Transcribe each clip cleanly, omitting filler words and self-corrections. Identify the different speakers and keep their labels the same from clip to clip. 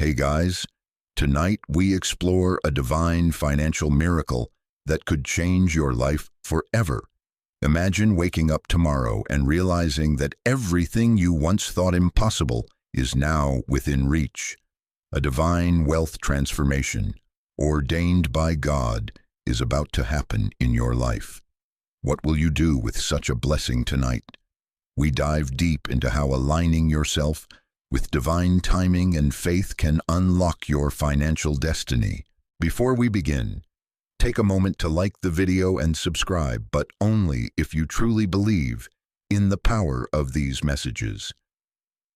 Speaker 1: Hey guys, tonight we explore a divine financial miracle that could change your life forever. Imagine waking up tomorrow and realizing that everything you once thought impossible is now within reach. A divine wealth transformation, ordained by God, is about to happen in your life. What will you do with such a blessing tonight? We dive deep into how aligning yourself with divine timing and faith can unlock your financial destiny. Before we begin, take a moment to like the video and subscribe, but only if you truly believe in the power of these messages.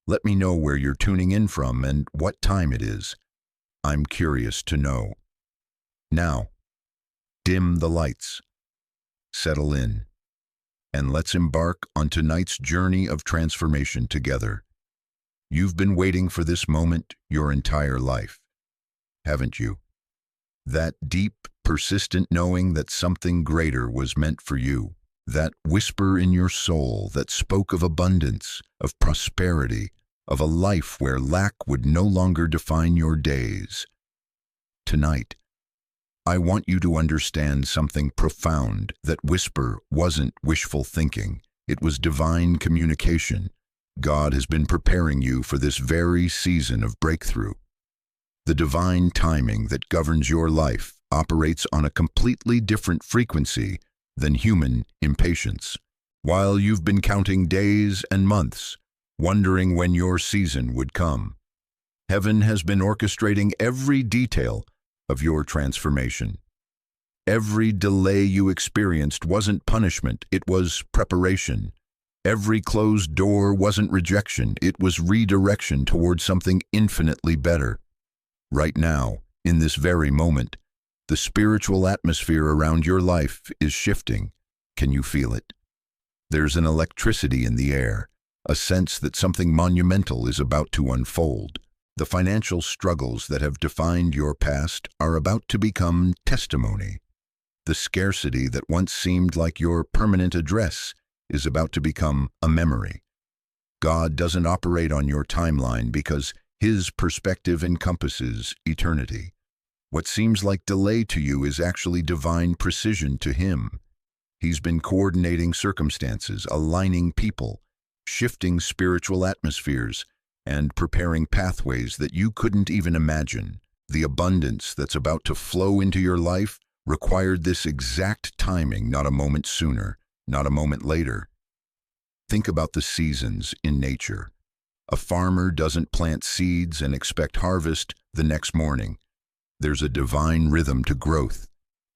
Speaker 1: Let me know where you're tuning in from and what time it is. I'm curious to know. Now, dim the lights, settle in, and let's embark on tonight's journey of transformation together. You've been waiting for this moment your entire life, haven't you? That deep, persistent knowing that something greater was meant for you. That whisper in your soul that spoke of abundance, of prosperity, of a life where lack would no longer define your days. Tonight, I want you to understand something profound. That whisper wasn't wishful thinking. It was divine communication. God has been preparing you for this very season of breakthrough. The divine timing that governs your life operates on a completely different frequency than human impatience. While you've been counting days and months, wondering when your season would come, heaven has been orchestrating every detail of your transformation. Every delay you experienced wasn't punishment, it was preparation. Every closed door wasn't rejection, it was redirection towards something infinitely better. Right now, in this very moment, the spiritual atmosphere around your life is shifting. Can you feel it? There's an electricity in the air, a sense that something monumental is about to unfold. The financial struggles that have defined your past are about to become testimony. The scarcity that once seemed like your permanent address is about to become a memory. God doesn't operate on your timeline because His perspective encompasses eternity. What seems like delay to you is actually divine precision to Him. He's been coordinating circumstances, aligning people, shifting spiritual atmospheres, and preparing pathways that you couldn't even imagine. The abundance that's about to flow into your life required this exact timing, not a moment sooner, not a moment later. Think about the seasons in nature. A farmer doesn't plant seeds and expect harvest the next morning. There's a divine rhythm to growth,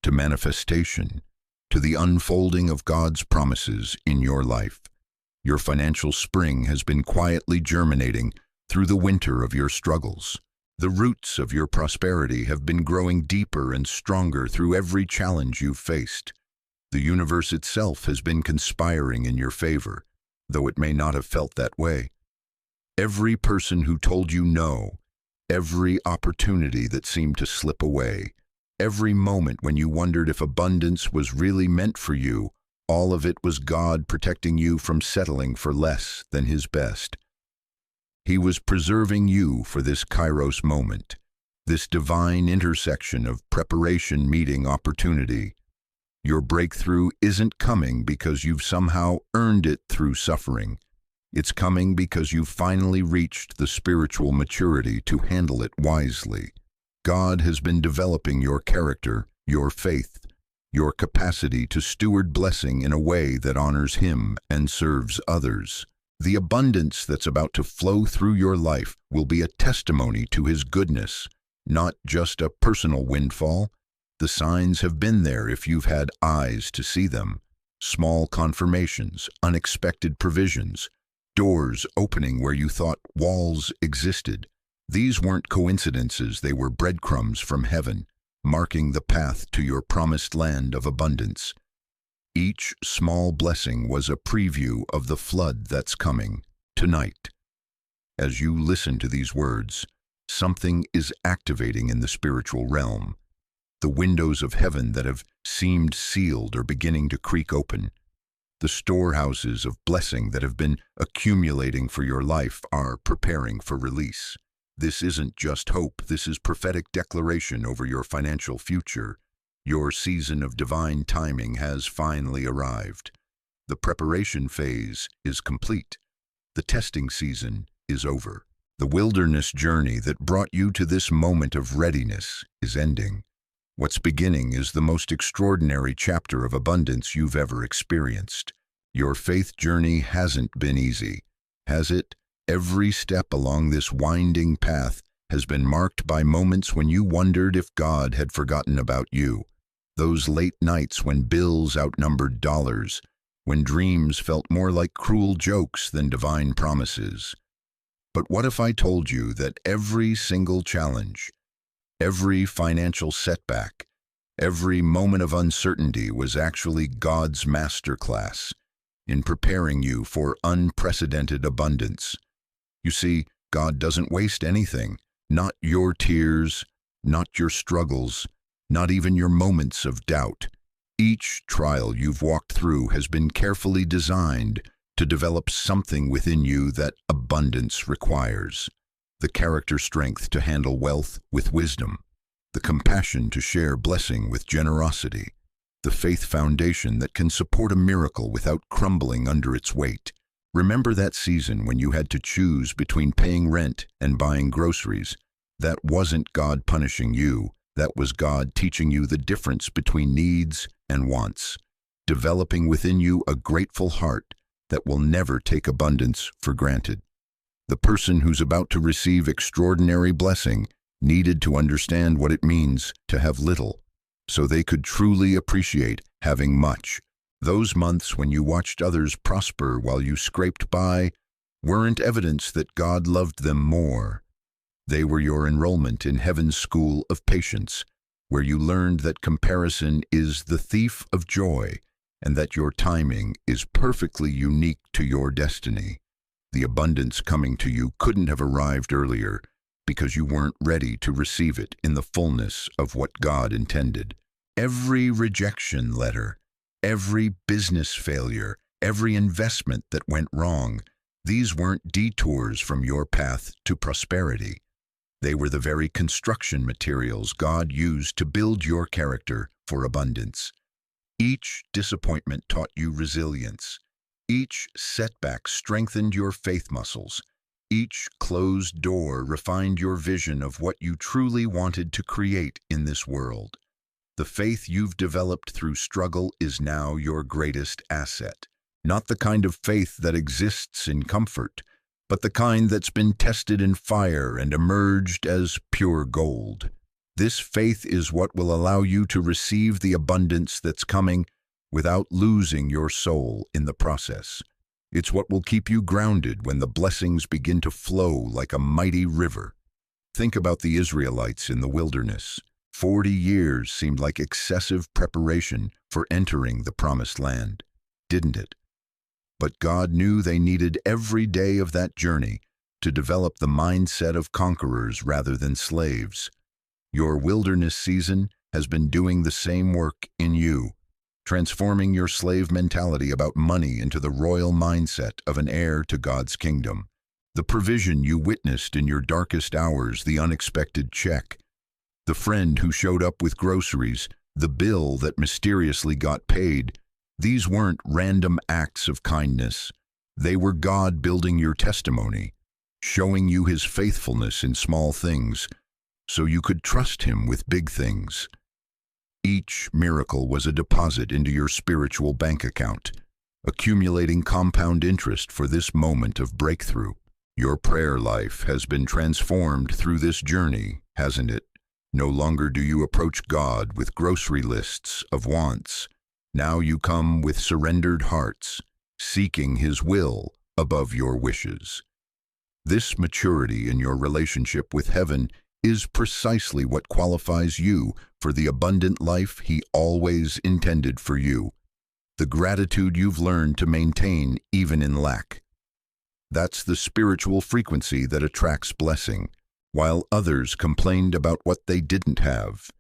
Speaker 1: to manifestation, to the unfolding of God's promises in your life. Your financial spring has been quietly germinating through the winter of your struggles. The roots of your prosperity have been growing deeper and stronger through every challenge you've faced. The universe itself has been conspiring in your favor, though it may not have felt that way. Every person who told you no, every opportunity that seemed to slip away, every moment when you wondered if abundance was really meant for you, all of it was God protecting you from settling for less than His best. He was preserving you for this Kairos moment, this divine intersection of preparation meeting opportunity. Your breakthrough isn't coming because you've somehow earned it through suffering. It's coming because you've finally reached the spiritual maturity to handle it wisely. God has been developing your character, your faith, your capacity to steward blessing in a way that honors Him and serves others. The abundance that's about to flow through your life will be a testimony to His goodness, not just a personal windfall. The signs have been there if you've had eyes to see them. Small confirmations, unexpected provisions, doors opening where you thought walls existed. These weren't coincidences, they were breadcrumbs from heaven, marking the path to your promised land of abundance. Each small blessing was a preview of the flood that's coming tonight. As you listen to these words, something is activating in the spiritual realm. The windows of heaven that have seemed sealed are beginning to creak open. The storehouses of blessing that have been accumulating for your life are preparing for release. This isn't just hope, this is prophetic declaration over your financial future. Your season of divine timing has finally arrived. The preparation phase is complete. The testing season is over. The wilderness journey that brought you to this moment of readiness is ending. What's beginning is the most extraordinary chapter of abundance you've ever experienced. Your faith journey hasn't been easy, has it? Every step along this winding path has been marked by moments when you wondered if God had forgotten about you. Those late nights when bills outnumbered dollars, when dreams felt more like cruel jokes than divine promises. But what if I told you that every single challenge, every financial setback, every moment of uncertainty was actually God's masterclass in preparing you for unprecedented abundance? You see, God doesn't waste anything, not your tears, not your struggles, not even your moments of doubt. Each trial you've walked through has been carefully designed to develop something within you that abundance requires. The character strength to handle wealth with wisdom, the compassion to share blessing with generosity, the faith foundation that can support a miracle without crumbling under its weight. Remember that season when you had to choose between paying rent and buying groceries? That wasn't God punishing you. That was God teaching you the difference between needs and wants, developing within you a grateful heart that will never take abundance for granted. The person who's about to receive extraordinary blessing needed to understand what it means to have little, so they could truly appreciate having much. Those months when you watched others prosper while you scraped by weren't evidence that God loved them more. They were your enrollment in heaven's school of patience, where you learned that comparison is the thief of joy and that your timing is perfectly unique to your destiny. The abundance coming to you couldn't have arrived earlier because you weren't ready to receive it in the fullness of what God intended. Every rejection letter, every business failure, every investment that went wrong, these weren't detours from your path to prosperity. They were the very construction materials God used to build your character for abundance. Each disappointment taught you resilience. Each setback strengthened your faith muscles. Each closed door refined your vision of what you truly wanted to create in this world. The faith you've developed through struggle is now your greatest asset. Not the kind of faith that exists in comfort, but the kind that's been tested in fire and emerged as pure gold. This faith is what will allow you to receive the abundance that's coming without losing your soul in the process. It's what will keep you grounded when the blessings begin to flow like a mighty river. Think about the Israelites in the wilderness. 40 years seemed like excessive preparation for entering the promised land, didn't it? But God knew they needed every day of that journey to develop the mindset of conquerors rather than slaves. Your wilderness season has been doing the same work in you, transforming your slave mentality about money into the royal mindset of an heir to God's kingdom. The provision you witnessed in your darkest hours, the unexpected check, the friend who showed up with groceries, the bill that mysteriously got paid, these weren't random acts of kindness. They were God building your testimony, showing you His faithfulness in small things, so you could trust Him with big things. Each miracle was a deposit into your spiritual bank account, accumulating compound interest for this moment of breakthrough. Your prayer life has been transformed through this journey, hasn't it? No longer do you approach God with grocery lists of wants. Now you come with surrendered hearts, seeking His will above your wishes. This maturity in your relationship with heaven is precisely what qualifies you for the abundant life He always intended for you. The gratitude you've learned to maintain even in lack. That's the spiritual frequency that attracts blessing. While others complained about what they didn't have,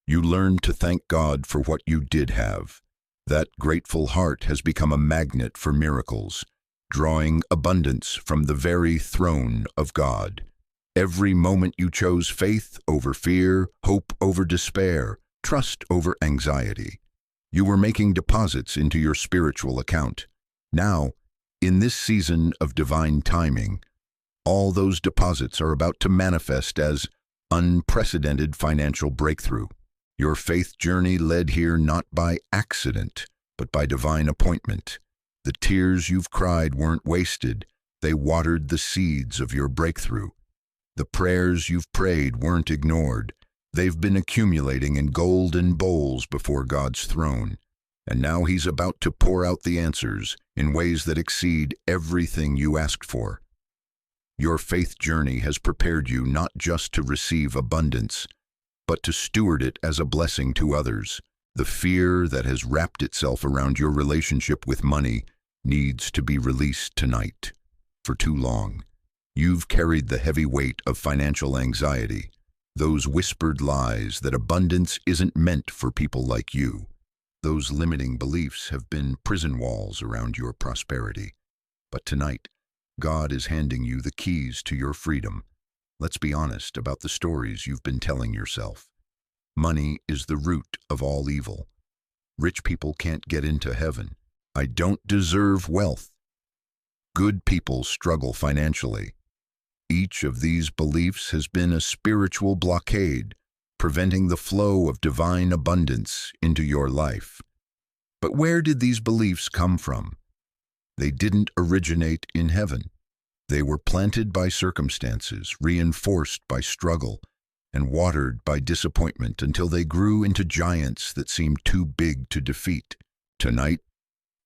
Speaker 1: you learned to thank God for what you did have. That grateful heart has become a magnet for miracles, drawing abundance from the very throne of God. Every moment you chose faith over fear, hope over despair, trust over anxiety. You were making deposits into your spiritual account. Now, in this season of divine timing, all those deposits are about to manifest as unprecedented financial breakthrough. Your faith journey led here not by accident, but by divine appointment. The tears you've cried weren't wasted, they watered the seeds of your breakthrough. The prayers you've prayed weren't ignored, they've been accumulating in golden bowls before God's throne. And now He's about to pour out the answers in ways that exceed everything you asked for. Your faith journey has prepared you not just to receive abundance, but to steward it as a blessing to others. The fear that has wrapped itself around your relationship with money needs to be released tonight. For too long, you've carried the heavy weight of financial anxiety, those whispered lies that abundance isn't meant for people like you. Those limiting beliefs have been prison walls around your prosperity. But tonight, God is handing you the keys to your freedom. Let's be honest about the stories you've been telling yourself. Money is the root of all evil. Rich people can't get into heaven. I don't deserve wealth. Good people struggle financially. Each of these beliefs has been a spiritual blockade, preventing the flow of divine abundance into your life. But where did these beliefs come from? They didn't originate in heaven. They were planted by circumstances, reinforced by struggle, and watered by disappointment until they grew into giants that seemed too big to defeat. Tonight,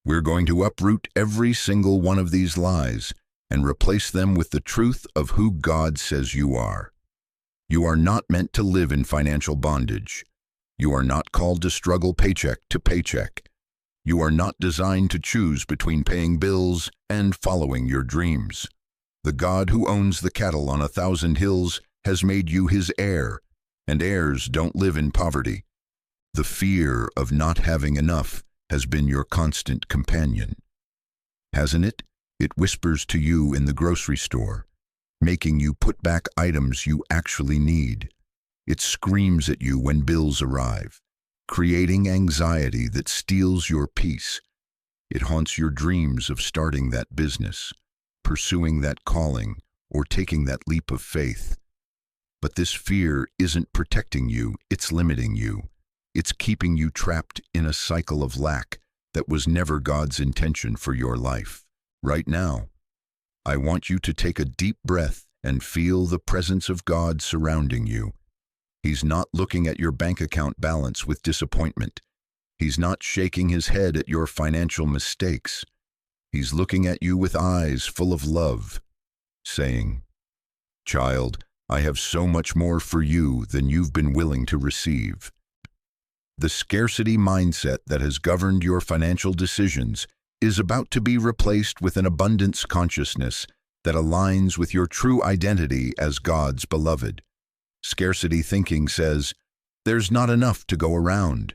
Speaker 1: we're going to uproot every single one of these lies and replace them with the truth of who God says you are. You are not meant to live in financial bondage. You are not called to struggle paycheck to paycheck. You are not designed to choose between paying bills and following your dreams. The God who owns the cattle on 1,000 hills has made you His heir, and heirs don't live in poverty. The fear of not having enough has been your constant companion. Hasn't it? It whispers to you in the grocery store, making you put back items you actually need. It screams at you when bills arrive, creating anxiety that steals your peace. It haunts your dreams of starting that business, pursuing that calling, or taking that leap of faith. But this fear isn't protecting you, it's limiting you. It's keeping you trapped in a cycle of lack that was never God's intention for your life. Right now, I want you to take a deep breath and feel the presence of God surrounding you. He's not looking at your bank account balance with disappointment. He's not shaking his head at your financial mistakes. He's looking at you with eyes full of love, saying, "Child, I have so much more for you than you've been willing to receive." The scarcity mindset that has governed your financial decisions is about to be replaced with an abundance consciousness that aligns with your true identity as God's beloved. Scarcity thinking says, "There's not enough to go around."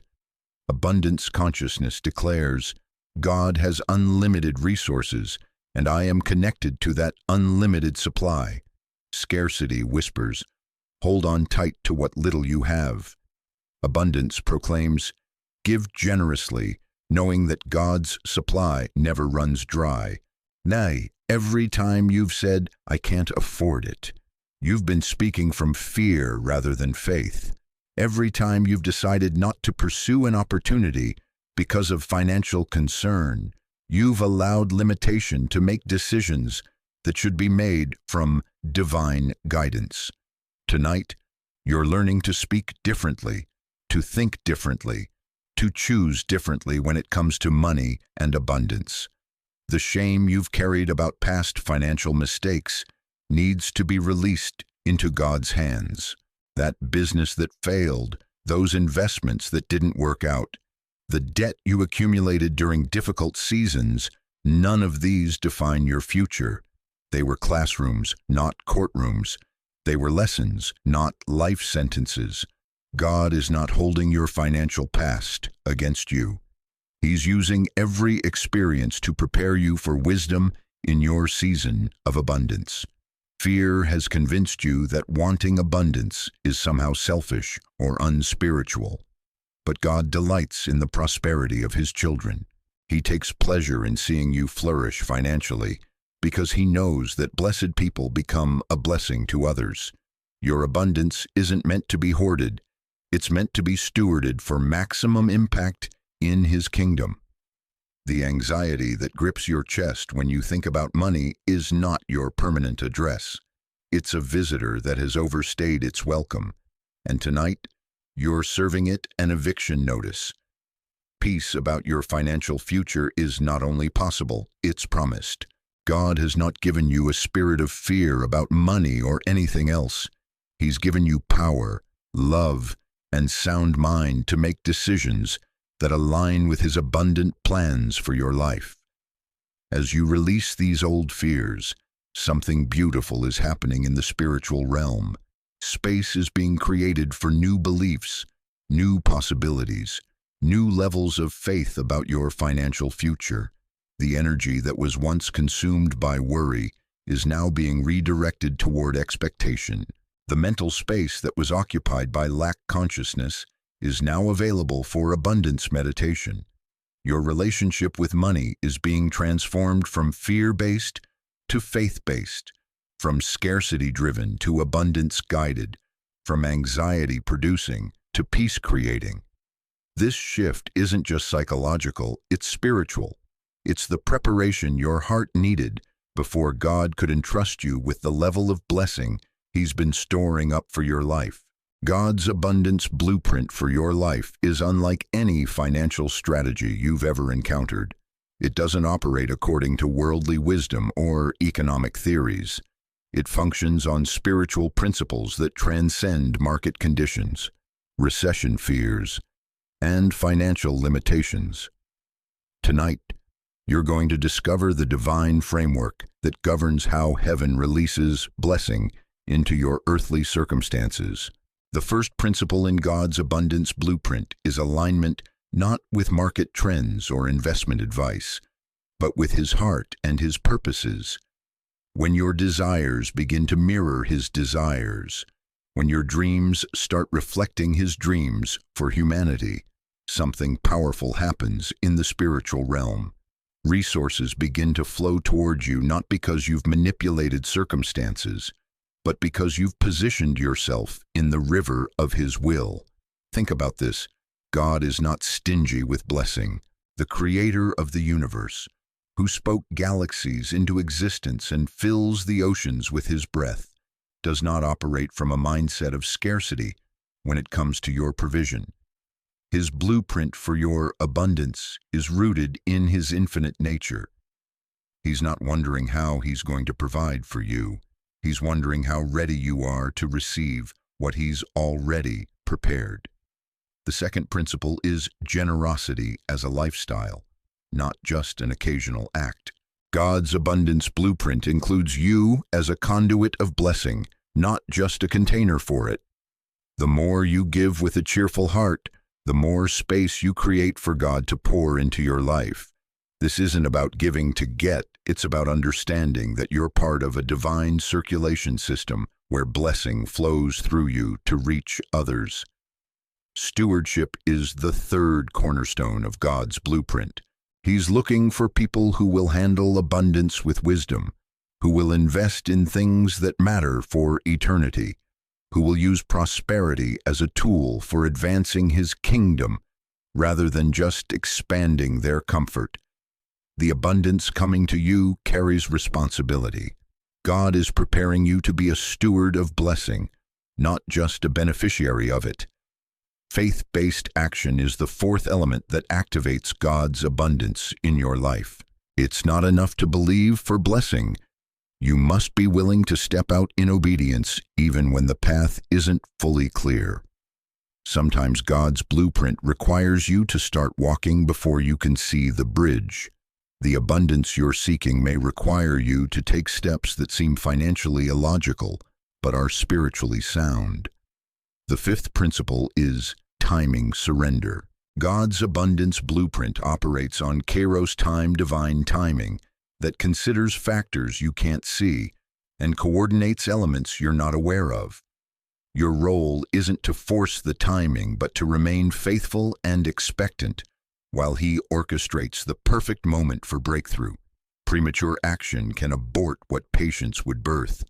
Speaker 1: Abundance consciousness declares, "God has unlimited resources, and I am connected to that unlimited supply." Scarcity whispers, "Hold on tight to what little you have." Abundance proclaims, "Give generously, knowing that God's supply never runs dry." Nay, every time you've said, "I can't afford it," you've been speaking from fear rather than faith. Every time you've decided not to pursue an opportunity because of financial concern, you've allowed limitation to make decisions that should be made from divine guidance. Tonight, you're learning to speak differently, to think differently, to choose differently when it comes to money and abundance. The shame you've carried about past financial mistakes needs to be released into God's hands. That business that failed, those investments that didn't work out, the debt you accumulated during difficult seasons, none of these define your future. They were classrooms, not courtrooms. They were lessons, not life sentences. God is not holding your financial past against you. He's using every experience to prepare you for wisdom in your season of abundance. Fear has convinced you that wanting abundance is somehow selfish or unspiritual. But God delights in the prosperity of His children. He takes pleasure in seeing you flourish financially because He knows that blessed people become a blessing to others. Your abundance isn't meant to be hoarded. It's meant to be stewarded for maximum impact in His kingdom. The anxiety that grips your chest when you think about money is not your permanent address. It's a visitor that has overstayed its welcome, and tonight, you're serving it an eviction notice. Peace about your financial future is not only possible, it's promised. God has not given you a spirit of fear about money or anything else. He's given you power, love, and sound mind to make decisions that align with His abundant plans for your life. As you release these old fears, something beautiful is happening in the spiritual realm. Space is being created for new beliefs, new possibilities, new levels of faith about your financial future. The energy that was once consumed by worry is now being redirected toward expectation. The mental space that was occupied by lack consciousness is now available for abundance meditation. Your relationship with money is being transformed from fear-based to faith-based, from scarcity-driven to abundance-guided, from anxiety-producing to peace-creating. This shift isn't just psychological, it's spiritual. It's the preparation your heart needed before God could entrust you with the level of blessing He's been storing up for your life. God's abundance blueprint for your life is unlike any financial strategy you've ever encountered. It doesn't operate according to worldly wisdom or economic theories. It functions on spiritual principles that transcend market conditions, recession fears, and financial limitations. Tonight, you're going to discover the divine framework that governs how heaven releases blessing into your earthly circumstances. The first principle in God's abundance blueprint is alignment not with market trends or investment advice, but with His heart and His purposes. When your desires begin to mirror His desires, when your dreams start reflecting His dreams for humanity, something powerful happens in the spiritual realm. Resources begin to flow towards you not because you've manipulated circumstances, but because you've positioned yourself in the river of His will. Think about this. God is not stingy with blessing. The Creator of the universe, who spoke galaxies into existence and fills the oceans with His breath, does not operate from a mindset of scarcity when it comes to your provision. His blueprint for your abundance is rooted in His infinite nature. He's not wondering how He's going to provide for you. He's wondering how ready you are to receive what He's already prepared. The second principle is generosity as a lifestyle, not just an occasional act. God's abundance blueprint includes you as a conduit of blessing, not just a container for it. The more you give with a cheerful heart, the more space you create for God to pour into your life. This isn't about giving to get, it's about understanding that you're part of a divine circulation system where blessing flows through you to reach others. Stewardship is the third cornerstone of God's blueprint. He's looking for people who will handle abundance with wisdom, who will invest in things that matter for eternity, who will use prosperity as a tool for advancing His kingdom rather than just expanding their comfort. The abundance coming to you carries responsibility. God is preparing you to be a steward of blessing, not just a beneficiary of it. Faith-based action is the fourth element that activates God's abundance in your life. It's not enough to believe for blessing. You must be willing to step out in obedience even when the path isn't fully clear. Sometimes God's blueprint requires you to start walking before you can see the bridge. The abundance you're seeking may require you to take steps that seem financially illogical, but are spiritually sound. The fifth principle is timing surrender. God's abundance blueprint operates on Kairos time, divine timing, that considers factors you can't see, and coordinates elements you're not aware of. Your role isn't to force the timing, but to remain faithful and expectant while He orchestrates the perfect moment for breakthrough. Premature action can abort what patience would birth.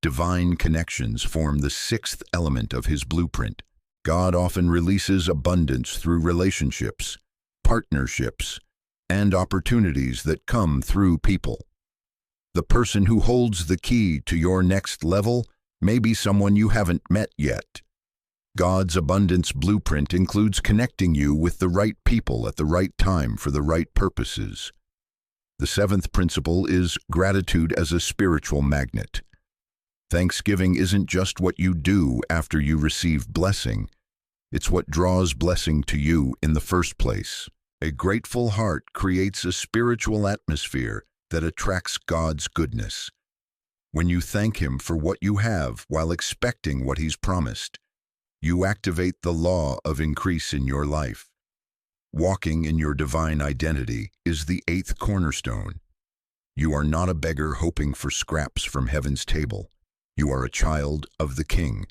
Speaker 1: Divine connections form the sixth element of His blueprint. God often releases abundance through relationships, partnerships, and opportunities that come through people. The person who holds the key to your next level may be someone you haven't met yet. God's abundance blueprint includes connecting you with the right people at the right time for the right purposes. The seventh principle is gratitude as a spiritual magnet. Thanksgiving isn't just what you do after you receive blessing. It's what draws blessing to you in the first place. A grateful heart creates a spiritual atmosphere that attracts God's goodness. When you thank Him for what you have while expecting what He's promised, you activate the law of increase in your life. Walking in your divine identity is the eighth cornerstone. You are not a beggar hoping for scraps from heaven's table. You are a child of the King,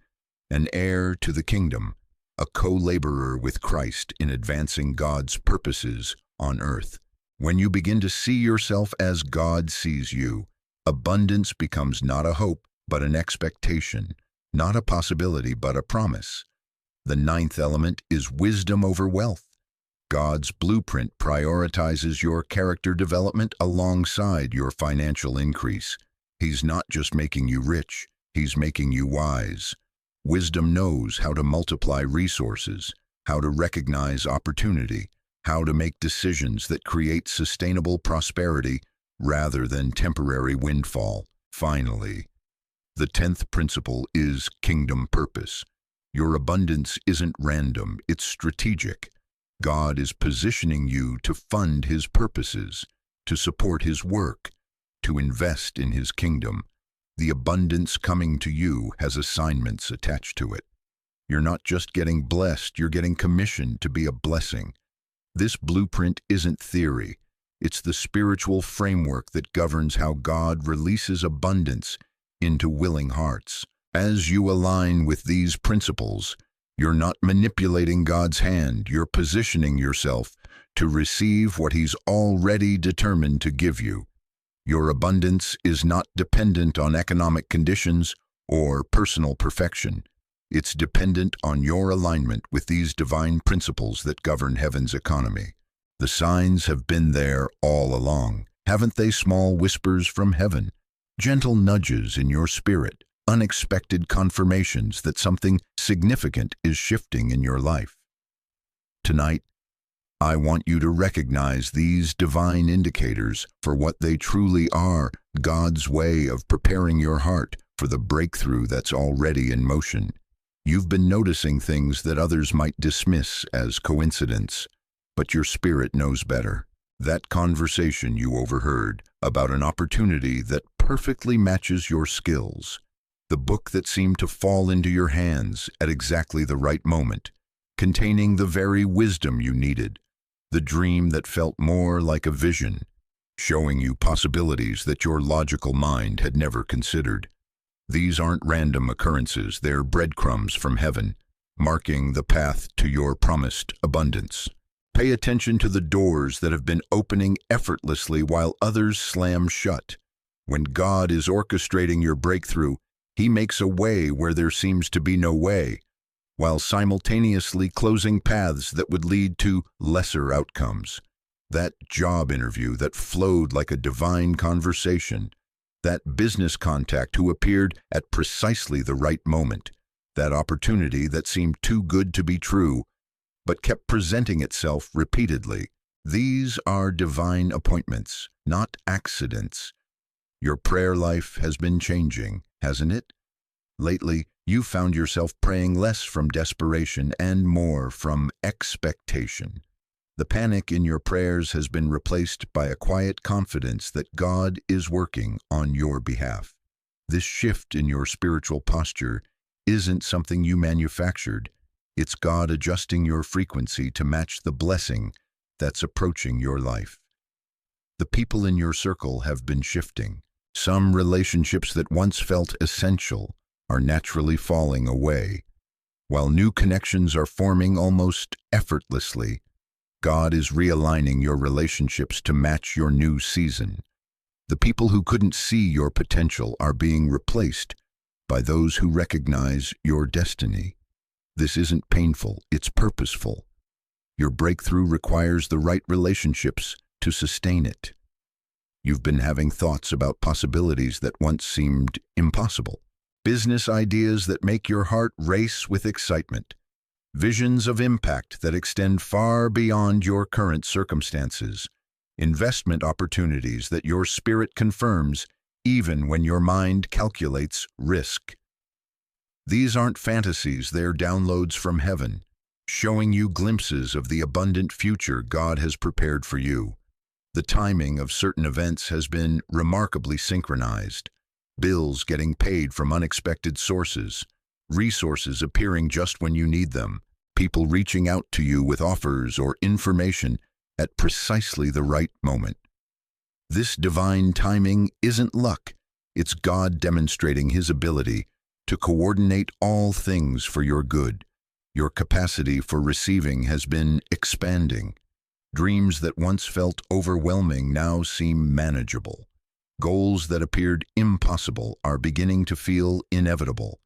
Speaker 1: an heir to the kingdom, a co-laborer with Christ in advancing God's purposes on earth. When you begin to see yourself as God sees you, abundance becomes not a hope, but an expectation, not a possibility, but a promise. The ninth element is wisdom over wealth. God's blueprint prioritizes your character development alongside your financial increase. He's not just making you rich, He's making you wise. Wisdom knows how to multiply resources, how to recognize opportunity, how to make decisions that create sustainable prosperity rather than temporary windfall. Finally, the 10th principle is kingdom purpose. Your abundance isn't random, it's strategic. God is positioning you to fund His purposes, to support His work, to invest in His kingdom. The abundance coming to you has assignments attached to it. You're not just getting blessed, you're getting commissioned to be a blessing. This blueprint isn't theory. It's the spiritual framework that governs how God releases abundance into willing hearts. As you align with these principles, you're not manipulating God's hand, you're positioning yourself to receive what He's already determined to give you. Your abundance is not dependent on economic conditions or personal perfection. It's dependent on your alignment with these divine principles that govern heaven's economy. The signs have been there all along, haven't they? Small whispers from heaven, gentle nudges in your spirit, unexpected confirmations that something significant is shifting in your life. Tonight, I want you to recognize these divine indicators for what they truly are, God's way of preparing your heart for the breakthrough that's already in motion. You've been noticing things that others might dismiss as coincidence, but your spirit knows better. That conversation you overheard about an opportunity that perfectly matches your skills, the book that seemed to fall into your hands at exactly the right moment, containing the very wisdom you needed, the dream that felt more like a vision, showing you possibilities that your logical mind had never considered. These aren't random occurrences, they're breadcrumbs from heaven, marking the path to your promised abundance. Pay attention to the doors that have been opening effortlessly while others slam shut. When God is orchestrating your breakthrough, He makes a way where there seems to be no way, while simultaneously closing paths that would lead to lesser outcomes. That job interview that flowed like a divine conversation, that business contact who appeared at precisely the right moment, that opportunity that seemed too good to be true, but kept presenting itself repeatedly. These are divine appointments, not accidents. Your prayer life has been changing, hasn't it? Lately, you found yourself praying less from desperation and more from expectation. The panic in your prayers has been replaced by a quiet confidence that God is working on your behalf. This shift in your spiritual posture isn't something you manufactured. It's God adjusting your frequency to match the blessing that's approaching your life. The people in your circle have been shifting. Some relationships that once felt essential are naturally falling away, while new connections are forming almost effortlessly. God is realigning your relationships to match your new season. The people who couldn't see your potential are being replaced by those who recognize your destiny. This isn't painful, it's purposeful. Your breakthrough requires the right relationships to sustain it. You've been having thoughts about possibilities that once seemed impossible. Business ideas that make your heart race with excitement. Visions of impact that extend far beyond your current circumstances. Investment opportunities that your spirit confirms even when your mind calculates risk. These aren't fantasies, they're downloads from heaven, showing you glimpses of the abundant future God has prepared for you. The timing of certain events has been remarkably synchronized. Bills getting paid from unexpected sources, resources appearing just when you need them, people reaching out to you with offers or information at precisely the right moment. This divine timing isn't luck, it's God demonstrating His ability to coordinate all things for your good. Your capacity for receiving has been expanding. Dreams that once felt overwhelming now seem manageable. Goals that appeared impossible are beginning to feel inevitable.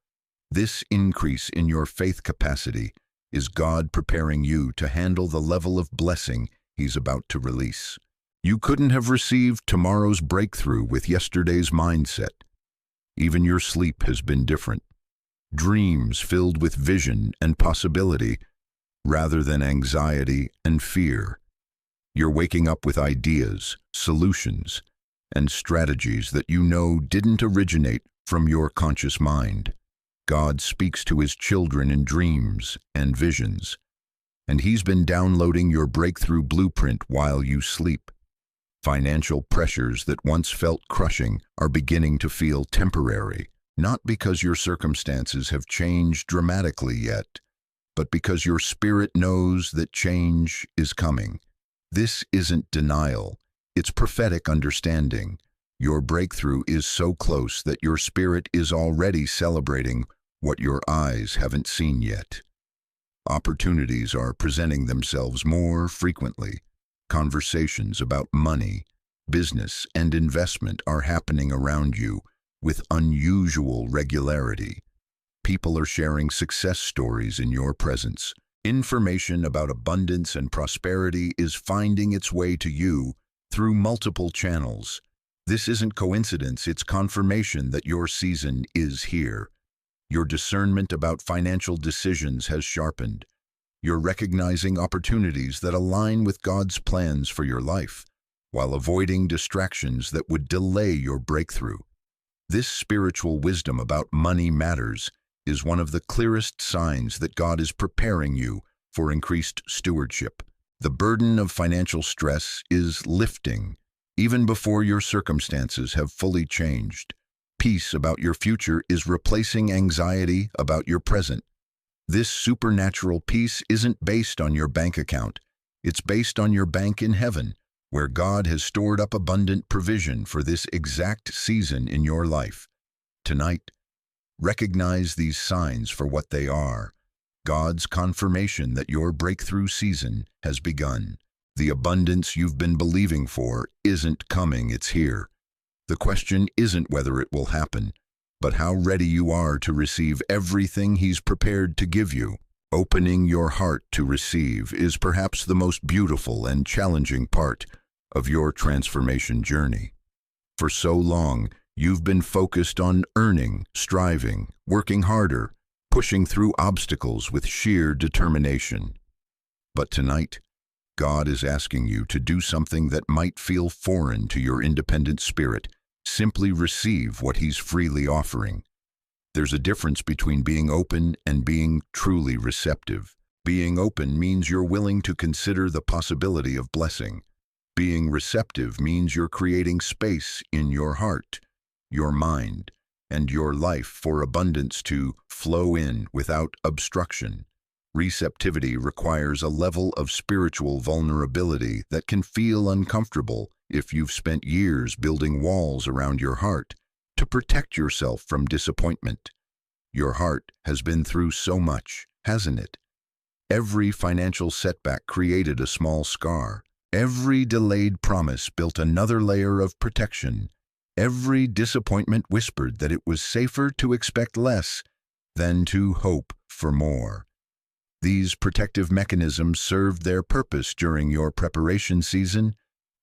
Speaker 1: This increase in your faith capacity is God preparing you to handle the level of blessing He's about to release. You couldn't have received tomorrow's breakthrough with yesterday's mindset. Even your sleep has been different. Dreams filled with vision and possibility rather than anxiety and fear. You're waking up with ideas, solutions, and strategies that you know didn't originate from your conscious mind. God speaks to His children in dreams and visions, and He's been downloading your breakthrough blueprint while you sleep. Financial pressures that once felt crushing are beginning to feel temporary, not because your circumstances have changed dramatically yet, but because your spirit knows that change is coming. This isn't denial, it's prophetic understanding. Your breakthrough is so close that your spirit is already celebrating what your eyes haven't seen yet. Opportunities are presenting themselves more frequently. Conversations about money, business, and investment are happening around you with unusual regularity. People are sharing success stories in your presence. Information about abundance and prosperity is finding its way to you through multiple channels. This isn't coincidence, it's confirmation that your season is here. Your discernment about financial decisions has sharpened. You're recognizing opportunities that align with God's plans for your life, while avoiding distractions that would delay your breakthrough. This spiritual wisdom about money matters is one of the clearest signs that God is preparing you for increased stewardship. The burden of financial stress is lifting, even before your circumstances have fully changed. Peace about your future is replacing anxiety about your present. This supernatural peace isn't based on your bank account. It's based on your bank in heaven, where God has stored up abundant provision for this exact season in your life. Tonight, recognize these signs for what they are. God's confirmation that your breakthrough season has begun. The abundance you've been believing for isn't coming, it's here. The question isn't whether it will happen, but how ready you are to receive everything He's prepared to give you. Opening your heart to receive is perhaps the most beautiful and challenging part of your transformation journey. For so long, you've been focused on earning, striving, working harder, pushing through obstacles with sheer determination. But tonight, God is asking you to do something that might feel foreign to your independent spirit. Simply receive what He's freely offering. There's a difference between being open and being truly receptive. Being open means you're willing to consider the possibility of blessing. Being receptive means you're creating space in your heart, your mind, and your life for abundance to flow in without obstruction. Receptivity requires a level of spiritual vulnerability that can feel uncomfortable if you've spent years building walls around your heart to protect yourself from disappointment. Your heart has been through so much, hasn't it? Every financial setback created a small scar. Every delayed promise built another layer of protection. Every disappointment whispered that it was safer to expect less than to hope for more. These protective mechanisms served their purpose during your preparation season,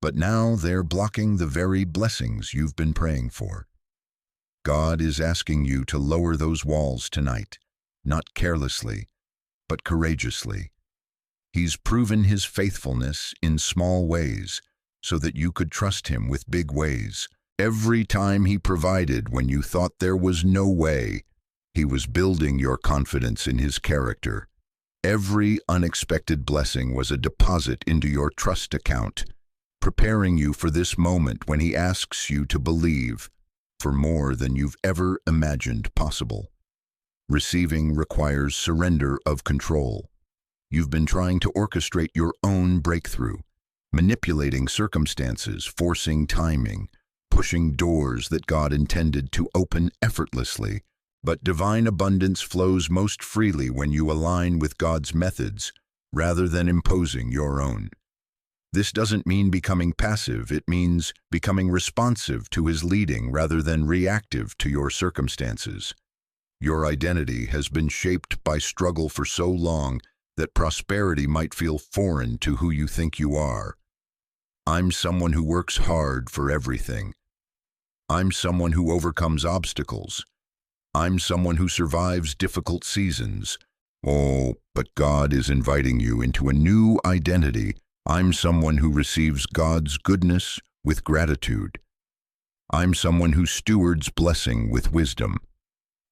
Speaker 1: but now they're blocking the very blessings you've been praying for. God is asking you to lower those walls tonight, not carelessly, but courageously. He's proven his faithfulness in small ways so that you could trust him with big ways. Every time he provided when you thought there was no way, he was building your confidence in his character. Every unexpected blessing was a deposit into your trust account, preparing you for this moment when he asks you to believe for more than you've ever imagined possible. Receiving requires surrender of control. You've been trying to orchestrate your own breakthrough, manipulating circumstances, forcing timing, pushing doors that God intended to open effortlessly. But divine abundance flows most freely when you align with God's methods rather than imposing your own. This doesn't mean becoming passive, it means becoming responsive to his leading rather than reactive to your circumstances. Your identity has been shaped by struggle for so long that prosperity might feel foreign to who you think you are. I'm someone who works hard for everything. I'm someone who overcomes obstacles. I'm someone who survives difficult seasons. Oh, but God is inviting you into a new identity. I'm someone who receives God's goodness with gratitude. I'm someone who stewards blessing with wisdom.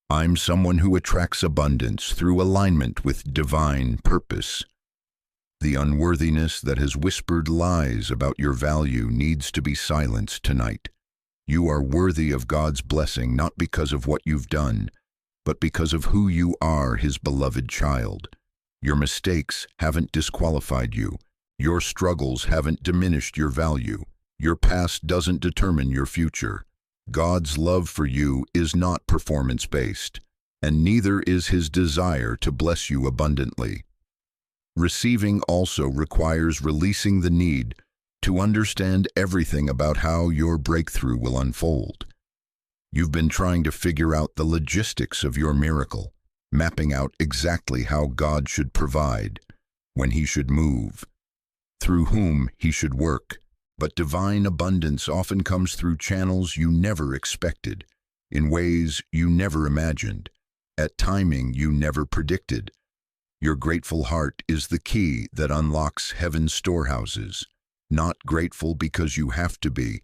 Speaker 1: I'm someone who attracts abundance through alignment with divine purpose. The unworthiness that has whispered lies about your value needs to be silenced tonight. You are worthy of God's blessing not because of what you've done, but because of who you are, his beloved child. Your mistakes haven't disqualified you. Your struggles haven't diminished your value. Your past doesn't determine your future. God's love for you is not performance-based, and neither is his desire to bless you abundantly. Receiving also requires releasing the need to understand everything about how your breakthrough will unfold. You've been trying to figure out the logistics of your miracle, mapping out exactly how God should provide, when he should move, through whom he should work. But divine abundance often comes through channels you never expected, in ways you never imagined, at timing you never predicted. Your grateful heart is the key that unlocks heaven's storehouses. Not grateful because you have to be,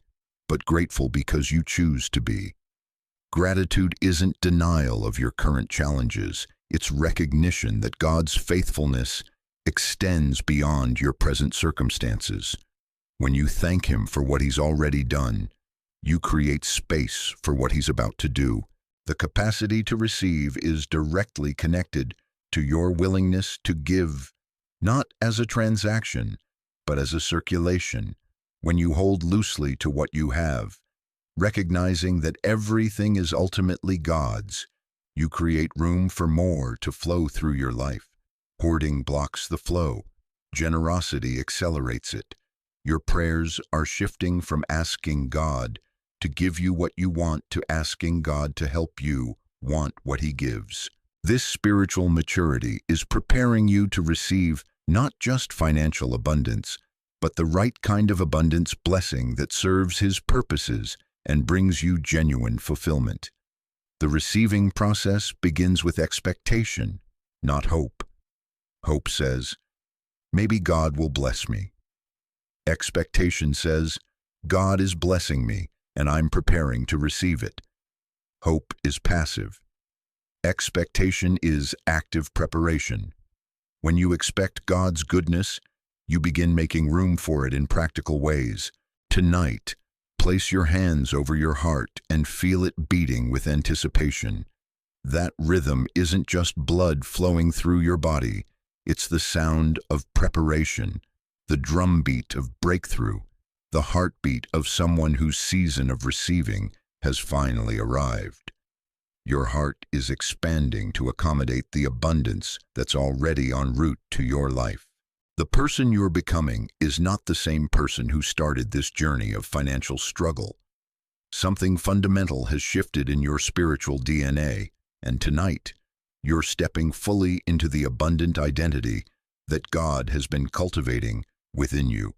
Speaker 1: but grateful because you choose to be. Gratitude isn't denial of your current challenges. It's recognition that God's faithfulness extends beyond your present circumstances. When you thank him for what he's already done, you create space for what he's about to do. The capacity to receive is directly connected to your willingness to give, not as a transaction, but as a circulation. When you hold loosely to what you have, recognizing that everything is ultimately God's, you create room for more to flow through your life. Hoarding blocks the flow. Generosity accelerates it. Your prayers are shifting from asking God to give you what you want to asking God to help you want what he gives. This spiritual maturity is preparing you to receive not just financial abundance, but the right kind of abundance blessing that serves his purposes and brings you genuine fulfillment. The receiving process begins with expectation, not hope. Hope says, maybe God will bless me. Expectation says, God is blessing me and I'm preparing to receive it. Hope is passive. Expectation is active preparation. When you expect God's goodness, you begin making room for it in practical ways. Tonight, place your hands over your heart and feel it beating with anticipation. That rhythm isn't just blood flowing through your body, it's the sound of preparation, the drumbeat of breakthrough. the heartbeat of someone whose season of receiving has finally arrived. Your heart is expanding to accommodate the abundance that's already en route to your life. The person you're becoming is not the same person who started this journey of financial struggle. Something fundamental has shifted in your spiritual DNA, and tonight, you're stepping fully into the abundant identity that God has been cultivating within you.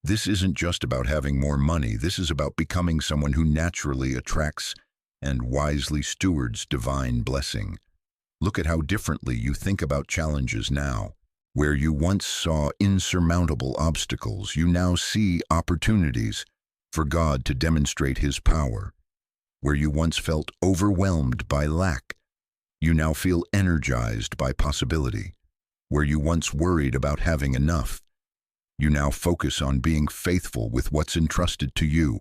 Speaker 1: This isn't just about having more money. This is about becoming someone who naturally attracts and wisely stewards divine blessing. Look at how differently you think about challenges now. Where you once saw insurmountable obstacles, you now see opportunities for God to demonstrate His power. Where you once felt overwhelmed by lack, you now feel energized by possibility. Where you once worried about having enough, you now focus on being faithful with what's entrusted to you.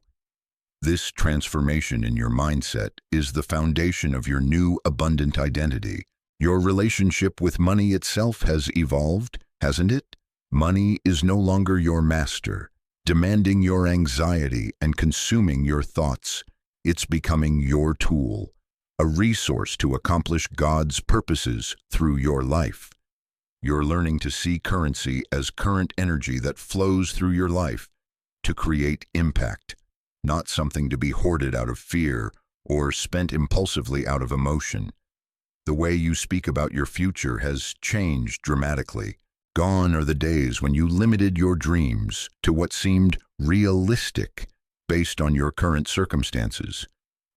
Speaker 1: This transformation in your mindset is the foundation of your new abundant identity. Your relationship with money itself has evolved, hasn't it? Money is no longer your master, demanding your anxiety and consuming your thoughts. It's becoming your tool, a resource to accomplish God's purposes through your life. You're learning to see currency as current energy that flows through your life to create impact, not something to be hoarded out of fear or spent impulsively out of emotion. The way you speak about your future has changed dramatically. Gone are the days when you limited your dreams to what seemed realistic based on your current circumstances.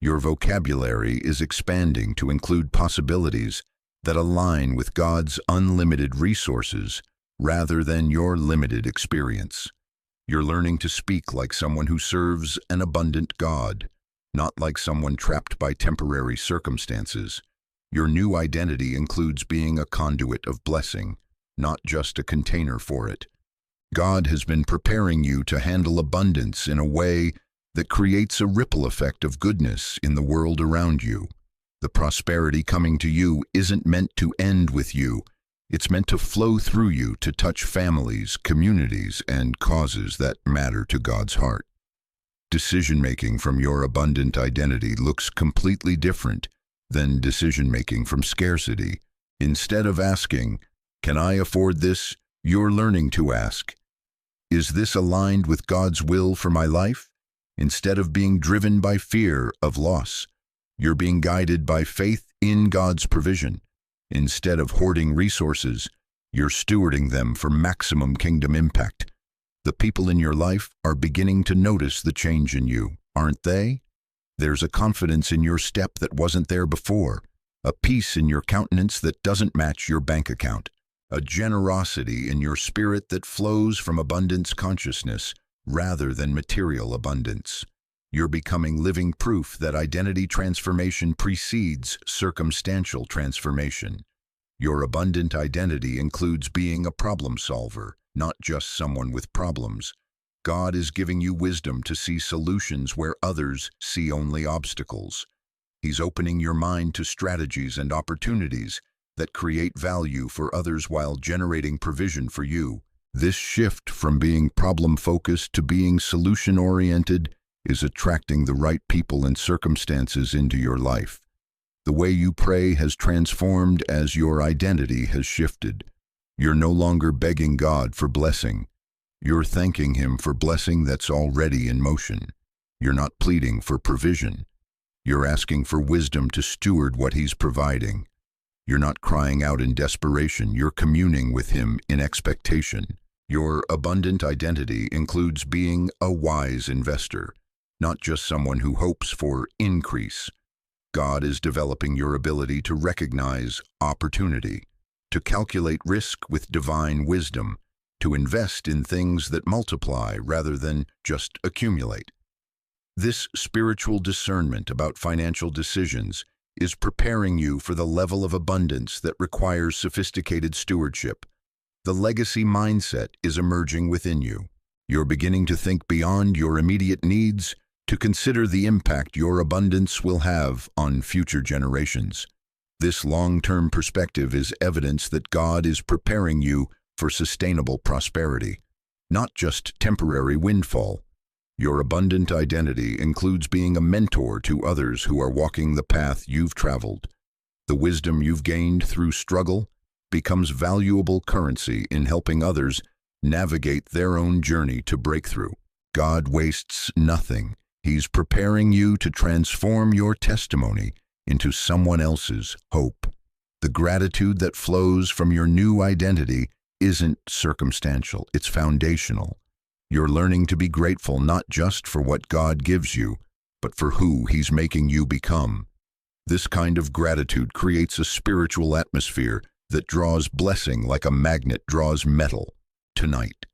Speaker 1: Your vocabulary is expanding to include possibilities that align with God's unlimited resources rather than your limited experience. You're learning to speak like someone who serves an abundant God, not like someone trapped by temporary circumstances. Your new identity includes being a conduit of blessing, not just a container for it. God has been preparing you to handle abundance in a way that creates a ripple effect of goodness in the world around you. The prosperity coming to you isn't meant to end with you. It's meant to flow through you to touch families, communities, and causes that matter to God's heart. Decision-making from your abundant identity looks completely different than decision-making from scarcity. Instead of asking, "Can I afford this?" you're learning to ask, "Is this aligned with God's will for my life?" Instead of being driven by fear of loss, you're being guided by faith in God's provision. Instead of hoarding resources, you're stewarding them for maximum kingdom impact. The people in your life are beginning to notice the change in you, aren't they? There's a confidence in your step that wasn't there before, a peace in your countenance that doesn't match your bank account, a generosity in your spirit that flows from abundance consciousness rather than material abundance. You're becoming living proof that identity transformation precedes circumstantial transformation. Your abundant identity includes being a problem solver, not just someone with problems. God is giving you wisdom to see solutions where others see only obstacles. He's opening your mind to strategies and opportunities that create value for others while generating provision for you. This shift from being problem-focused to being solution-oriented is attracting the right people and circumstances into your life. The way you pray has transformed as your identity has shifted. You're no longer begging God for blessing. You're thanking Him for blessing that's already in motion. You're not pleading for provision. You're asking for wisdom to steward what He's providing. You're not crying out in desperation. You're communing with Him in expectation. Your abundant identity includes being a wise investor, not just someone who hopes for increase. God is developing your ability to recognize opportunity, to calculate risk with divine wisdom, to invest in things that multiply rather than just accumulate. This spiritual discernment about financial decisions is preparing you for the level of abundance that requires sophisticated stewardship. The legacy mindset is emerging within you. You're beginning to think beyond your immediate needs to consider the impact your abundance will have on future generations. This long-term perspective is evidence that God is preparing you for sustainable prosperity, not just temporary windfall. Your abundant identity includes being a mentor to others who are walking the path you've traveled. The wisdom you've gained through struggle becomes valuable currency in helping others navigate their own journey to breakthrough. God wastes nothing. He's preparing you to transform your testimony into someone else's hope. The gratitude that flows from your new identity isn't circumstantial, it's foundational. You're learning to be grateful not just for what God gives you, but for who He's making you become. This kind of gratitude creates a spiritual atmosphere that draws blessing like a magnet draws metal. Tonight,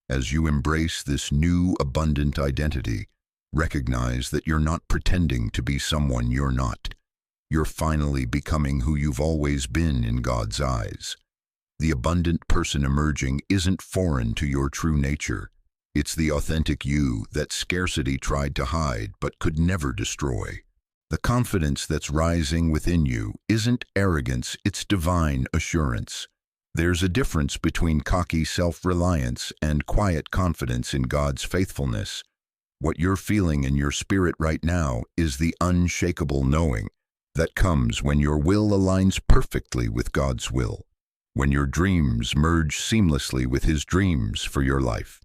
Speaker 1: as you embrace this new abundant identity, recognize that you're not pretending to be someone you're not. You're finally becoming who you've always been in God's eyes. The abundant person emerging isn't foreign to your true nature. It's the authentic you that scarcity tried to hide but could never destroy. The confidence that's rising within you isn't arrogance, it's divine assurance. There's a difference between cocky self-reliance and quiet confidence in God's faithfulness. What you're feeling in your spirit right now is the unshakable knowing that comes when your will aligns perfectly with God's will, when your dreams merge seamlessly with His dreams for your life.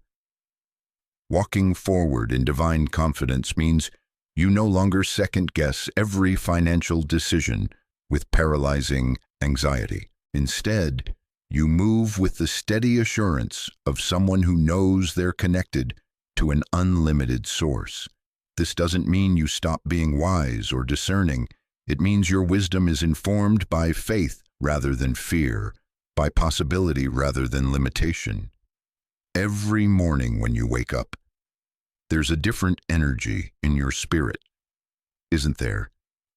Speaker 1: Walking forward in divine confidence means you no longer second-guess every financial decision with paralyzing anxiety. Instead, you move with the steady assurance of someone who knows they're connected to an unlimited source. This doesn't mean you stop being wise or discerning. It means your wisdom is informed by faith rather than fear, by possibility rather than limitation. Every morning when you wake up, there's a different energy in your spirit, isn't there?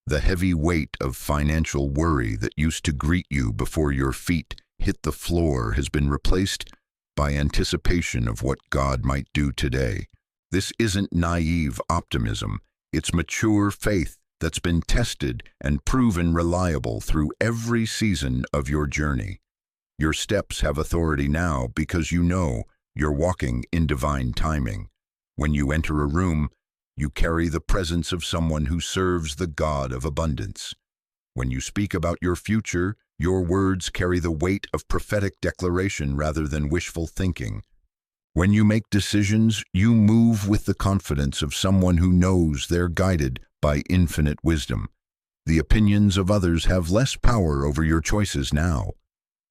Speaker 1: The heavy weight of financial worry that used to greet you before your feet hit the floor has been replaced by anticipation of what God might do today. This isn't naive optimism, it's mature faith that's been tested and proven reliable through every season of your journey. Your steps have authority now because you know you're walking in divine timing. When you enter a room, you carry the presence of someone who serves the God of abundance. When you speak about your future, your words carry the weight of prophetic declaration rather than wishful thinking. When you make decisions, you move with the confidence of someone who knows they're guided by infinite wisdom. The opinions of others have less power over your choices now.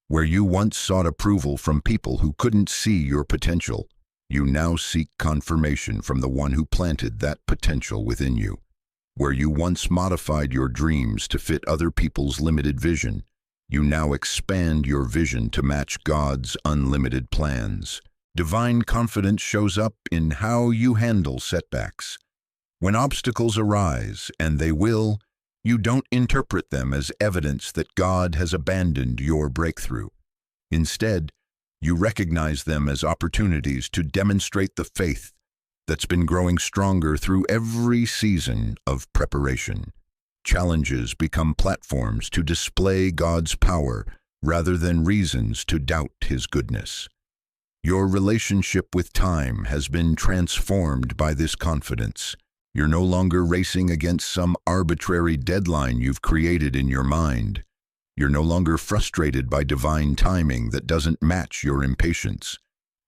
Speaker 1: Where you once sought approval from people who couldn't see your potential, you now seek confirmation from the one who planted that potential within you. Where you once modified your dreams to fit other people's limited vision, you now expand your vision to match God's unlimited plans. Divine confidence shows up in how you handle setbacks. When obstacles arise, and they will, you don't interpret them as evidence that God has abandoned your breakthrough. Instead, you recognize them as opportunities to demonstrate the faith that's been growing stronger through every season of preparation. Challenges become platforms to display God's power rather than reasons to doubt His goodness. Your relationship with time has been transformed by this confidence. You're no longer racing against some arbitrary deadline you've created in your mind. You're no longer frustrated by divine timing that doesn't match your impatience.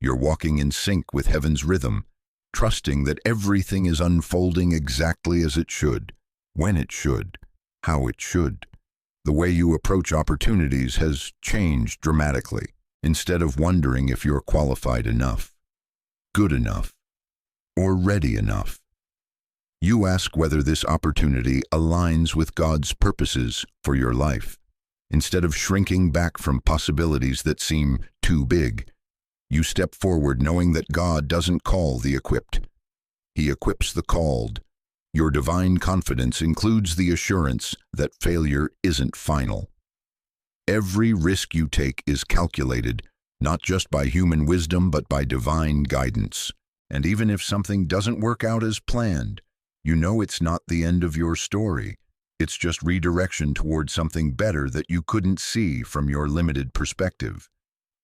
Speaker 1: You're walking in sync with heaven's rhythm, trusting that everything is unfolding exactly as it should, when it should, how it should. The way you approach opportunities has changed dramatically. Instead of wondering if you're qualified enough, good enough, or ready enough, you ask whether this opportunity aligns with God's purposes for your life. Instead of shrinking back from possibilities that seem too big, you step forward knowing that God doesn't call the equipped. He equips the called. Your divine confidence includes the assurance that failure isn't final. Every risk you take is calculated, not just by human wisdom but by divine guidance. And even if something doesn't work out as planned, you know it's not the end of your story. It's just redirection toward something better that you couldn't see from your limited perspective.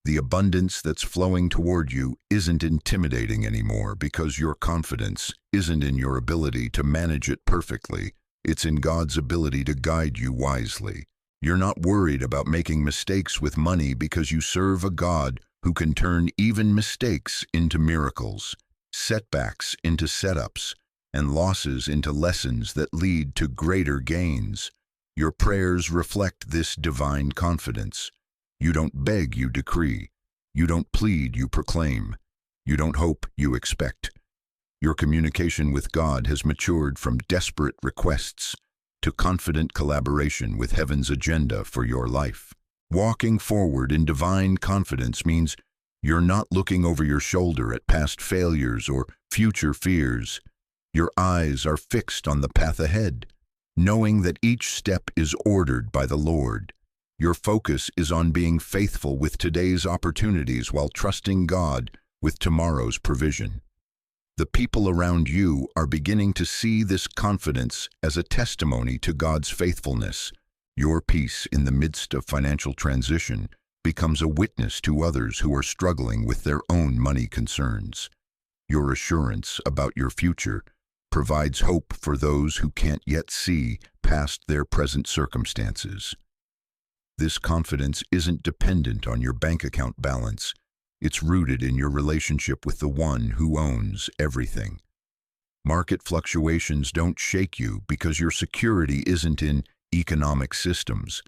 Speaker 1: The abundance that's flowing toward you isn't intimidating anymore because your confidence isn't in your ability to manage it perfectly. It's in God's ability to guide you wisely. You're not worried about making mistakes with money because you serve a God who can turn even mistakes into miracles, setbacks into setups, and losses into lessons that lead to greater gains. Your prayers reflect this divine confidence. You don't beg, you decree. You don't plead, you proclaim. You don't hope, you expect. Your communication with God has matured from desperate requests to confident collaboration with heaven's agenda for your life. Walking forward in divine confidence means you're not looking over your shoulder at past failures or future fears. Your eyes are fixed on the path ahead, knowing that each step is ordered by the Lord. Your focus is on being faithful with today's opportunities while trusting God with tomorrow's provision. The people around you are beginning to see this confidence as a testimony to God's faithfulness. Your peace in the midst of financial transition becomes a witness to others who are struggling with their own money concerns. Your assurance about your future provides hope for those who can't yet see past their present circumstances. This confidence isn't dependent on your bank account balance. It's rooted in your relationship with the one who owns everything. Market fluctuations don't shake you because your security isn't in economic systems.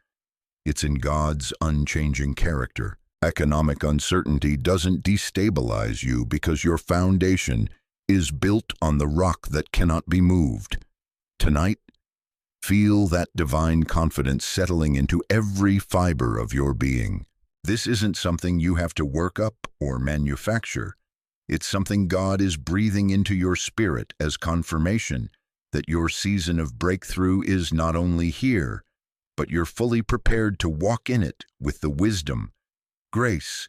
Speaker 1: It's in God's unchanging character. Economic uncertainty doesn't destabilize you because your foundation is built on the rock that cannot be moved. Tonight, feel that divine confidence settling into every fiber of your being. This isn't something you have to work up or manufacture. It's something God is breathing into your spirit as confirmation that your season of breakthrough is not only here, but you're fully prepared to walk in it with the wisdom, grace,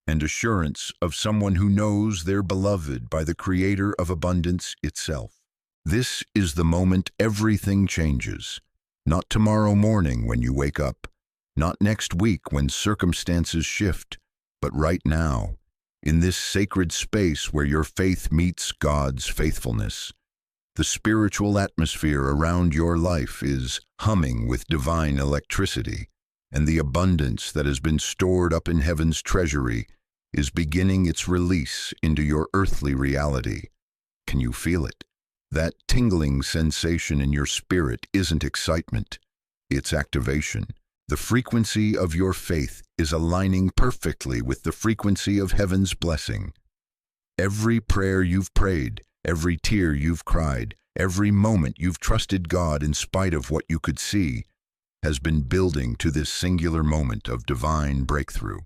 Speaker 1: and assurance of someone who knows they're beloved by the Creator of abundance itself. This is the moment everything changes. Not tomorrow morning when you wake up, not next week when circumstances shift, but right now, in this sacred space where your faith meets God's faithfulness. The spiritual atmosphere around your life is humming with divine electricity, and the abundance that has been stored up in heaven's treasury is beginning its release into your earthly reality. Can you feel it? That tingling sensation in your spirit isn't excitement, it's activation. The frequency of your faith is aligning perfectly with the frequency of heaven's blessing. Every prayer you've prayed, every tear you've cried, every moment you've trusted God in spite of what you could see, has been building to this singular moment of divine breakthrough.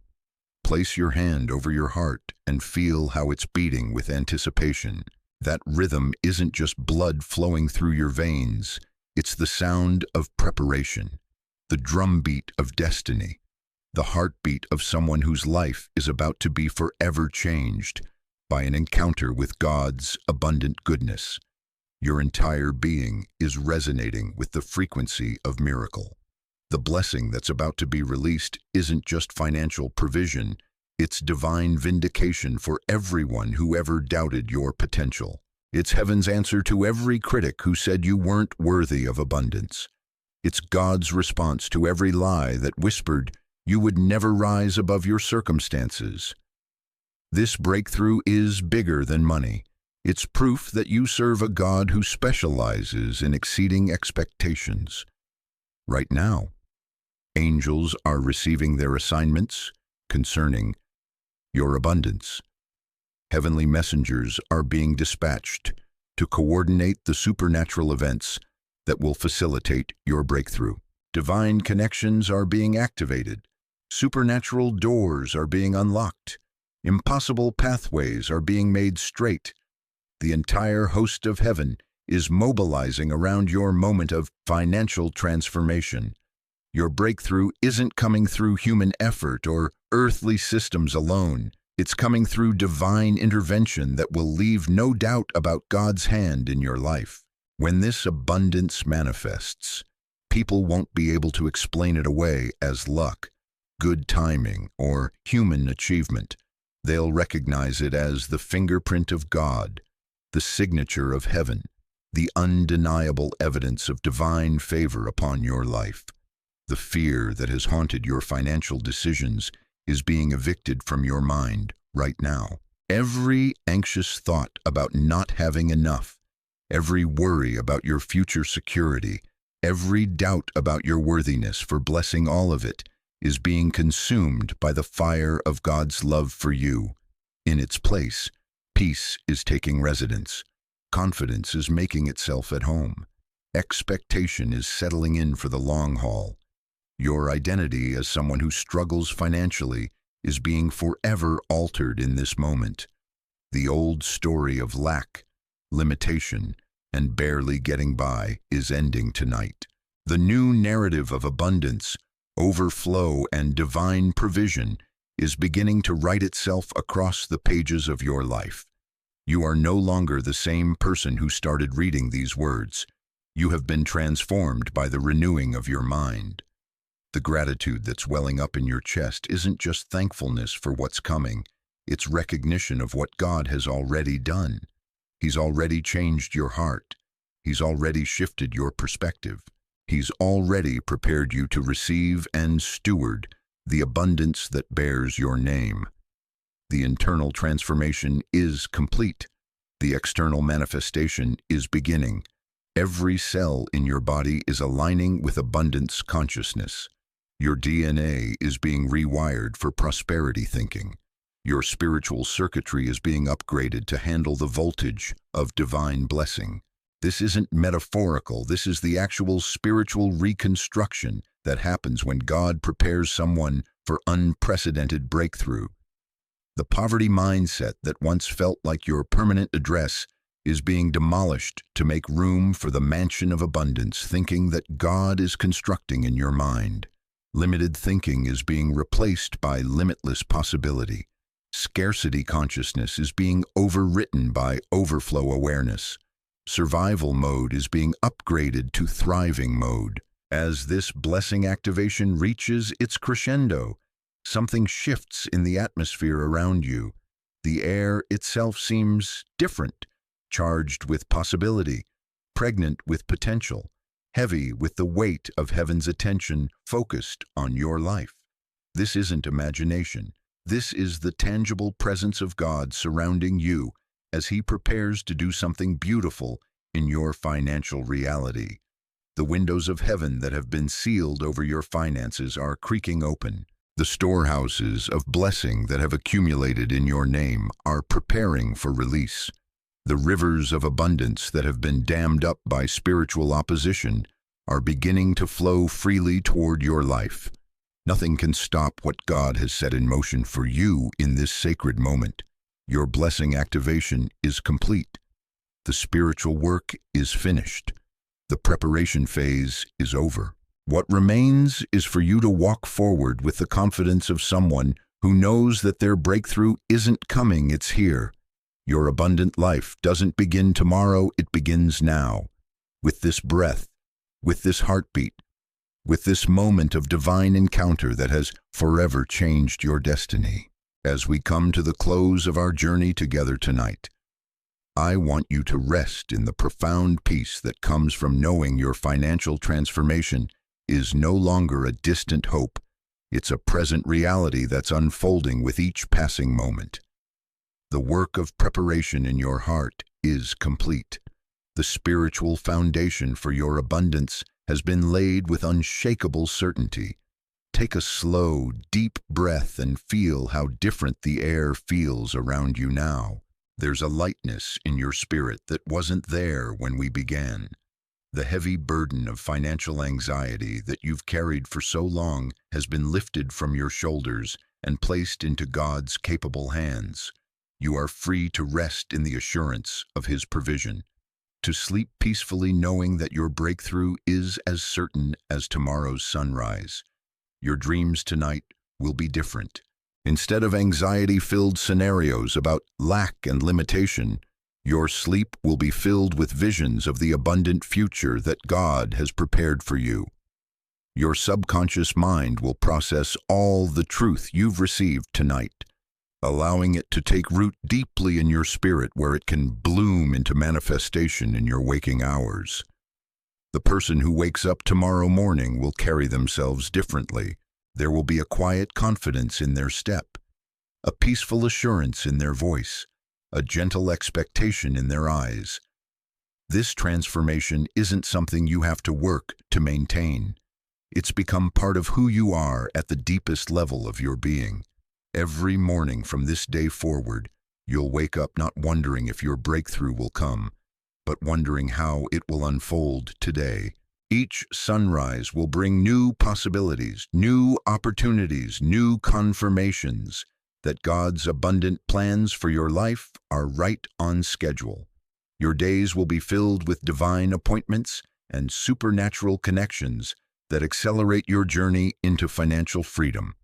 Speaker 1: Place your hand over your heart and feel how it's beating with anticipation. That rhythm isn't just blood flowing through your veins, it's the sound of preparation, the drumbeat of destiny, the heartbeat of someone whose life is about to be forever changed by an encounter with God's abundant goodness. Your entire being is resonating with the frequency of miracle. The blessing that's about to be released isn't just financial provision, it's divine vindication for everyone who ever doubted your potential. It's heaven's answer to every critic who said you weren't worthy of abundance. It's God's response to every lie that whispered you would never rise above your circumstances. This breakthrough is bigger than money. It's proof that you serve a God who specializes in exceeding expectations. Right now, angels are receiving their assignments concerning your abundance. Heavenly messengers are being dispatched to coordinate the supernatural events that will facilitate your breakthrough. Divine connections are being activated. Supernatural doors are being unlocked. Impossible pathways are being made straight. The entire host of heaven is mobilizing around your moment of financial transformation. Your breakthrough isn't coming through human effort or earthly systems alone. It's coming through divine intervention that will leave no doubt about God's hand in your life. When this abundance manifests, people won't be able to explain it away as luck. good timing, or human achievement. They'll recognize it as the fingerprint of God, the signature of heaven, the undeniable evidence of divine favor upon your life. The fear that has haunted your financial decisions is being evicted from your mind right now. Every anxious thought about not having enough, every worry about your future security, every doubt about your worthiness for blessing all of it is being consumed by the fire of God's love for you. In its place, peace is taking residence. Confidence is making itself at home. Expectation is settling in for the long haul. Your identity as someone who struggles financially is being forever altered in this moment. The old story of lack, limitation, and barely getting by is ending tonight. The new narrative of abundance, overflow, and divine provision is beginning to write itself across the pages of your life. You are no longer the same person who started reading these words. You have been transformed by the renewing of your mind. The gratitude that's welling up in your chest isn't just thankfulness for what's coming, it's recognition of what God has already done. He's already changed your heart. He's already shifted your perspective. He's already prepared you to receive and steward the abundance that bears your name. The internal transformation is complete. The external manifestation is beginning. Every cell in your body is aligning with abundance consciousness. Your DNA is being rewired for prosperity thinking. Your spiritual circuitry is being upgraded to handle the voltage of divine blessing. This isn't metaphorical, this is the actual spiritual reconstruction that happens when God prepares someone for unprecedented breakthrough. The poverty mindset that once felt like your permanent address is being demolished to make room for the mansion of abundance, thinking that God is constructing in your mind. Limited thinking is being replaced by limitless possibility. Scarcity consciousness is being overwritten by overflow awareness. Survival mode is being upgraded to thriving mode. As this blessing activation reaches its crescendo, something shifts in the atmosphere around you. The air itself seems different, charged with possibility, pregnant with potential, heavy with the weight of heaven's attention focused on your life. This isn't imagination. This is the tangible presence of God surrounding you as He prepares to do something beautiful in your financial reality. The windows of heaven that have been sealed over your finances are creaking open. The storehouses of blessing that have accumulated in your name are preparing for release. The rivers of abundance that have been dammed up by spiritual opposition are beginning to flow freely toward your life. Nothing can stop what God has set in motion for you in this sacred moment. Your blessing activation is complete. The spiritual work is finished. The preparation phase is over. What remains is for you to walk forward with the confidence of someone who knows that their breakthrough isn't coming, it's here. Your abundant life doesn't begin tomorrow, it begins now. With this breath, with this heartbeat, with this moment of divine encounter that has forever changed your destiny. As we come to the close of our journey together tonight, I want you to rest in the profound peace that comes from knowing your financial transformation is no longer a distant hope. It's a present reality that's unfolding with each passing moment. The work of preparation in your heart is complete. The spiritual foundation for your abundance has been laid with unshakable certainty. Take a slow, deep breath and feel how different the air feels around you now. There's a lightness in your spirit that wasn't there when we began. The heavy burden of financial anxiety that you've carried for so long has been lifted from your shoulders and placed into God's capable hands. You are free to rest in the assurance of His provision, to sleep peacefully knowing that your breakthrough is as certain as tomorrow's sunrise. Your dreams tonight will be different. Instead of anxiety-filled scenarios about lack and limitation, your sleep will be filled with visions of the abundant future that God has prepared for you. Your subconscious mind will process all the truth you've received tonight, allowing it to take root deeply in your spirit where it can bloom into manifestation in your waking hours. The person who wakes up tomorrow morning will carry themselves differently. There will be a quiet confidence in their step, a peaceful assurance in their voice, a gentle expectation in their eyes. This transformation isn't something you have to work to maintain. It's become part of who you are at the deepest level of your being. Every morning from this day forward, you'll wake up not wondering if your breakthrough will come, but wondering how it will unfold today. Each sunrise will bring new possibilities, new opportunities, new confirmations that God's abundant plans for your life are right on schedule. Your days will be filled with divine appointments and supernatural connections that accelerate your journey into financial freedom.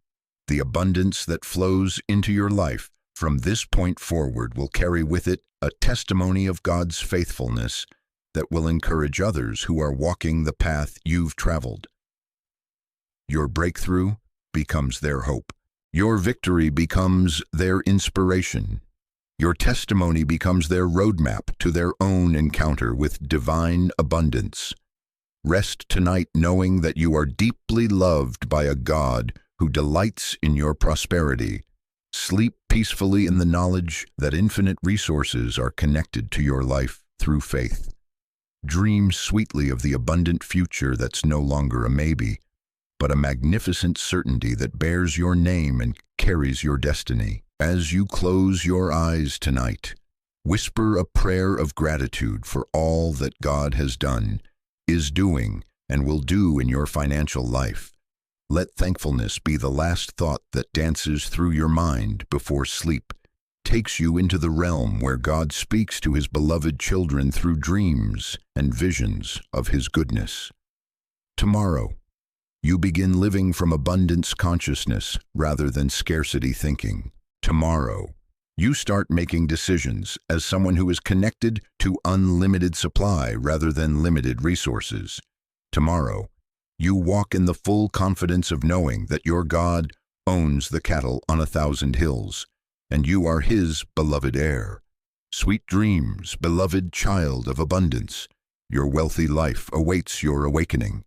Speaker 1: The abundance that flows into your life from this point forward will carry with it a testimony of God's faithfulness that will encourage others who are walking the path you've traveled. Your breakthrough becomes their hope. Your victory becomes their inspiration. Your testimony becomes their roadmap to their own encounter with divine abundance. Rest tonight knowing that you are deeply loved by a God who delights in your prosperity. Sleep peacefully in the knowledge that infinite resources are connected to your life through faith. Dream sweetly of the abundant future that's no longer a maybe, but a magnificent certainty that bears your name and carries your destiny. As you close your eyes tonight, whisper a prayer of gratitude for all that God has done, is doing, and will do in your financial life. Let thankfulness be the last thought that dances through your mind before sleep, takes you into the realm where God speaks to his beloved children through dreams and visions of his goodness. Tomorrow, you begin living from abundance consciousness rather than scarcity thinking. Tomorrow, you start making decisions as someone who is connected to unlimited supply rather than limited resources. Tomorrow, you walk in the full confidence of knowing that your God owns the cattle on 1,000 hills, and you are his beloved heir. Sweet dreams, beloved child of abundance. Your wealthy life awaits your awakening.